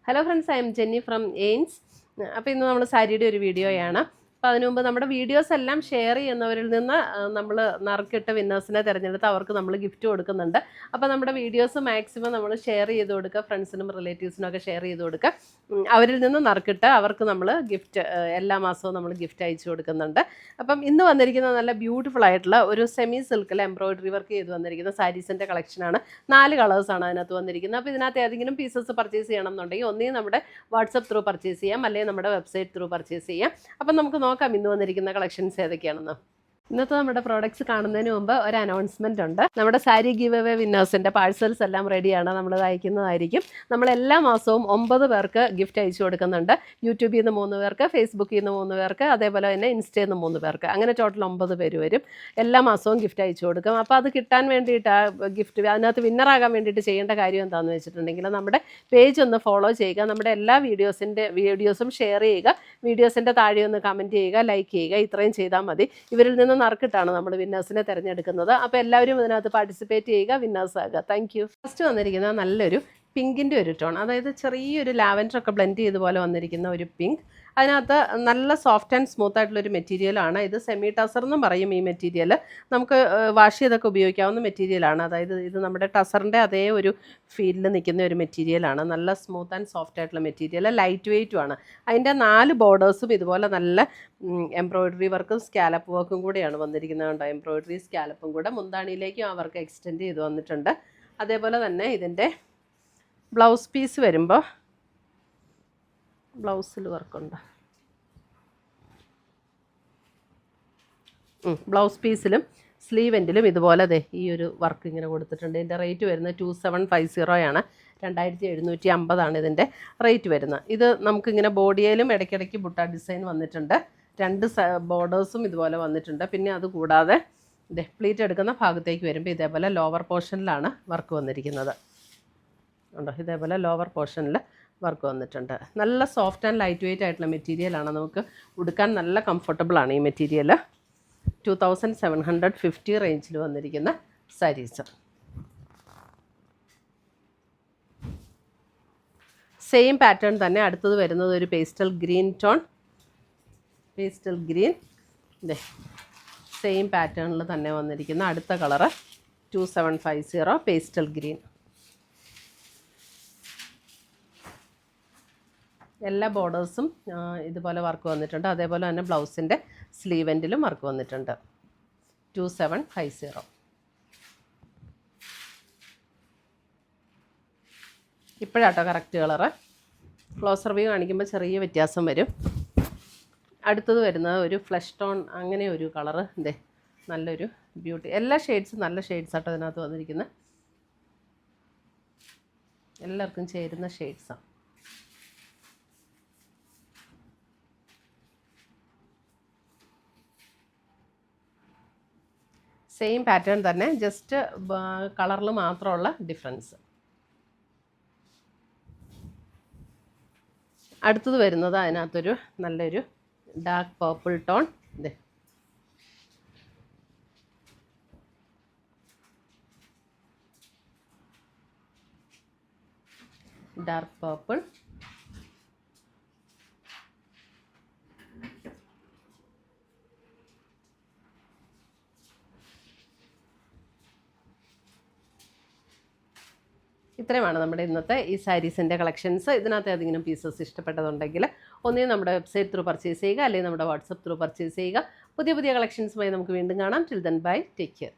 Hello friends, I am Jenny from AIIMS. അപ്പോൾ ഇന്ന് നമ്മൾ സാരിയുടെ ഒരു വീഡിയോയാണ്. അപ്പോൾ അതിനു മുമ്പ് നമ്മുടെ വീഡിയോസ് എല്ലാം ഷെയർ ചെയ്യുന്നവരിൽ നിന്ന് നമ്മൾ നറുക്കിട്ട വിന്നേഴ്സിനെ തിരഞ്ഞെടുത്ത് അവർക്ക് നമ്മൾ ഗിഫ്റ്റ് കൊടുക്കുന്നുണ്ട്. അപ്പോൾ നമ്മുടെ വീഡിയോസ് മാക്സിമം നമ്മൾ ഷെയർ ചെയ്ത് കൊടുക്കുക, ഫ്രണ്ട്സിനും റിലേറ്റീവ്സിനും ഒക്കെ ഷെയർ ചെയ്ത് കൊടുക്കുക. അവരിൽ നിന്ന് നറുക്കിട്ട് അവർക്ക് നമ്മൾ ഗിഫ്റ്റ് എല്ലാ മാസവും നമ്മൾ ഗിഫ്റ്റ് അയച്ചു കൊടുക്കുന്നുണ്ട്. അപ്പം ഇന്ന് വന്നിരിക്കുന്ന നല്ല ബ്യൂട്ടിഫുൾ ആയിട്ടുള്ള ഒരു സെമി സിൽക്കിൽ എംബ്രോയിഡറി വർക്ക് ചെയ്ത് വന്നിരിക്കുന്ന സാരീസിൻ്റെ കളക്ഷനാണ്. 4 കളേഴ്സാണ് അതിനകത്ത് വന്നിരിക്കുന്നത്. അപ്പോൾ ഇതിനകത്ത് ഏതെങ്കിലും പീസസ് പർച്ചേസ് ചെയ്യണം എന്നുണ്ടെങ്കിൽ ഒന്നേ നമ്മുടെ വാട്സപ്പ് ത്രൂ പർച്ചേസ് ചെയ്യാം, അല്ലെങ്കിൽ നമ്മുടെ വെബ്സൈറ്റ് ത്രൂ പർച്ചേസ് ചെയ്യാം. അപ്പം നമുക്ക് നോക്കാം ഇന്ന് വന്നിരിക്കുന്ന കളക്ഷൻസ് ഏതൊക്കെയാണെന്ന്. ഇന്നത്തെ നമ്മുടെ പ്രോഡക്റ്റ്സ് കാണുന്നതിന് മുമ്പ് ഒരു അനൗൺസ്മെൻറ്റ് ഉണ്ട്. നമ്മുടെ സാരി ഗിവ് അവേ വിന്നേഴ്സിൻ്റെ പാഴ്സൽസ് എല്ലാം റെഡിയാണ്, നമ്മൾ അയക്കുന്നതായിരിക്കും. നമ്മൾ എല്ലാ മാസവും 9 പേർക്ക് ഗിഫ്റ്റ് അയച്ചു കൊടുക്കുന്നുണ്ട്. യൂട്യൂബിൽ നിന്ന് 3 പേർക്ക്, ഫേസ്ബുക്കിൽ നിന്ന് 3 പേർക്ക്, അതേപോലെ തന്നെ ഇൻസ്റ്റയിൽ നിന്ന് 3 പേർക്ക്, അങ്ങനെ ടോട്ടൽ 9 പേര് വരും. എല്ലാ മാസവും ഗിഫ്റ്റ് അയച്ചു കൊടുക്കും. അപ്പോൾ അത് കിട്ടാൻ വേണ്ടിയിട്ട് ഗിഫ്റ്റ് അതിനകത്ത് വിന്നറാകാൻ വേണ്ടിയിട്ട് ചെയ്യേണ്ട കാര്യം എന്താണെന്ന് വെച്ചിട്ടുണ്ടെങ്കിൽ നമ്മുടെ പേജ് ഒന്ന് ഫോളോ ചെയ്യുക, നമ്മുടെ എല്ലാ വീഡിയോസും ഷെയർ ചെയ്യുക, വീഡിയോസിൻ്റെ താഴെ ഒന്ന് കമൻറ്റ് ചെയ്യുക, ലൈക്ക് ചെയ്യുക. ഇത്രയും ചെയ്താൽ മതി. ഇവരിൽ നിന്ന് നറുക്കിട്ടാണ് നമ്മൾ വിന്നേഴ്സിനെ തിരഞ്ഞെടുക്കുന്നത്. അപ്പോൾ എല്ലാവരും ഇതിനകത്ത് പാർട്ടിസിപ്പേറ്റ് ചെയ്യുക, വിന്നേഴ്സ് ആകുക. Thank you. ഫസ്റ്റ് വന്നിരിക്കുന്ന നല്ലൊരു പിങ്കിൻ്റെ ഒരു ടോൺ, അതായത് ചെറിയൊരു ലാവൻഡറൊക്കെ ബ്ലെൻഡ് ചെയ്ത് പോലെ വന്നിരിക്കുന്ന ഒരു പിങ്ക്. അതിനകത്ത് നല്ല സോഫ്റ്റ് ആൻഡ് സ്മൂത്ത് ആയിട്ടുള്ളൊരു മെറ്റീരിയലാണ്. ഇത് സെമി ടസർ എന്നും പറയും. ഈ മെറ്റീരിയൽ നമുക്ക് വാഷ് ചെയ്തൊക്കെ ഉപയോഗിക്കാവുന്ന മെറ്റീരിയലാണ്. അതായത് ഇത് നമ്മുടെ ടസറിൻ്റെ അതേ ഒരു ഫീൽഡിൽ നിൽക്കുന്ന ഒരു മെറ്റീരിയലാണ്. നല്ല സ്മൂത്ത് ആൻഡ് സോഫ്റ്റ് ആയിട്ടുള്ള മെറ്റീരിയൽ, ലൈറ്റ് വെയ്റ്റുമാണ്. അതിൻ്റെ 4 ബോർഡേഴ്സും ഇതുപോലെ നല്ല എംബ്രോയിഡറി വർക്കും സ്കാലപ്പ് വർക്കും കൂടെയാണ് വന്നിരിക്കുന്നത്. കണ്ടോ, എംബ്രോയിഡറി സ്കാലപ്പും കൂടെ മുന്താണിയിലേക്കും ആ വർക്ക് എക്സ്റ്റെൻഡ് ചെയ്ത് വന്നിട്ടുണ്ട്. അതേപോലെ തന്നെ ഇതിൻ്റെ ബ്ലൗസ് പീസ് വരുമ്പോൾ ബ്ലൗസിൽ വർക്കുണ്ട്. ബ്ലൗസ് പീസിലും സ്ലീവെൻറ്റിലും ഇതുപോലെ ഈ ഒരു വർക്ക് ഇങ്ങനെ കൊടുത്തിട്ടുണ്ട്. ഇതിൻ്റെ റേറ്റ് വരുന്നത് 2750 ആണ്. 2750 ഇതിൻ്റെ റേറ്റ് വരുന്നത്. ഇത് നമുക്കിങ്ങനെ ബോഡിയിലും ഇടയ്ക്കിടയ്ക്ക് ബുട്ട ഡിസൈൻ വന്നിട്ടുണ്ട്. 2 ബോർഡേഴ്സും ഇതുപോലെ വന്നിട്ടുണ്ട്. പിന്നെ അതുകൂടാതെ പ്ലീറ്റ് എടുക്കുന്ന ഭാഗത്തേക്ക് വരുമ്പോൾ ഇതേപോലെ ലോവർ പോർഷനിലാണ് വർക്ക് വന്നിരിക്കുന്നത്. ഉണ്ടോ, ഇതേപോലെ ലോവർ പോർഷനിൽ വർക്ക് വന്നിട്ടുണ്ട്. നല്ല സോഫ്റ്റ് ആൻഡ് ലൈറ്റ് വെയ്റ്റ് ആയിട്ടുള്ള മെറ്റീരിയലാണ്. നമുക്ക് ഉടുക്കാൻ നല്ല കംഫർട്ടബിളാണ് ഈ മെറ്റീരിയൽ. 2750 റേഞ്ചിൽ വന്നിരിക്കുന്ന സാരീസ്. സെയിം പാറ്റേൺ തന്നെ അടുത്തത് വരുന്നത് ഒരു pastel green tone. Pastel green same പാറ്റേണിൽ തന്നെ വന്നിരിക്കുന്ന അടുത്ത കളറ് 2750 പേസ്റ്റൽ ഗ്രീൻ. എല്ലാ ബോർഡേഴ്സും ഇതുപോലെ വർക്ക് വന്നിട്ടുണ്ട്. അതേപോലെ തന്നെ ബ്ലൗസിൻ്റെ സ്ലീവെൻറ്റിലും വർക്ക് വന്നിട്ടുണ്ട്. 2750. ഇപ്പോഴാട്ടോ കറക്റ്റ് കളറ്. ക്ലോസർ വ്യൂ കാണിക്കുമ്പോൾ ചെറിയ വ്യത്യാസം വരും. അടുത്തത് വരുന്നത് ഒരു ഫ്ലഷ് ടോൺ, അങ്ങനെ ഒരു കളറ്. നല്ലൊരു ബ്യൂട്ടി. എല്ലാ ഷെയ്ഡ്സും നല്ല ഷെയ്ഡ്സ് ആട്ടോ ഇതിനകത്ത് വന്നിരിക്കുന്നത്. എല്ലാവർക്കും ചേരുന്ന ഷെയ്ഡ്സാണ്. സെയിം പാറ്റേൺ തന്നെ, ജസ്റ്റ് കളറിൽ മാത്രമുള്ള ഡിഫറൻസ്. അടുത്തത് വരുന്നത് അതിനകത്തൊരു നല്ലൊരു dark purple tone. Dark purple. ഇത്രയുമാണ് നമ്മുടെ ഇന്നത്തെ ഈ സാരീസിൻ്റെ കളക്ഷൻസ്. ഇതിനകത്ത് ഏതെങ്കിലും പീസസ് ഇഷ്ടപ്പെട്ടതുണ്ടെങ്കിൽ ഒന്നേ നമ്മുടെ വെബ്സൈറ്റ് ത്രൂ പർച്ചേസ് ചെയ്യുക, അല്ലെങ്കിൽ നമ്മുടെ വാട്സപ്പ് ത്രൂ പർച്ചേസ് ചെയ്യുക. പുതിയ കളക്ഷൻസുമായി നമുക്ക് വീണ്ടും കാണാം. Till then bye, take care.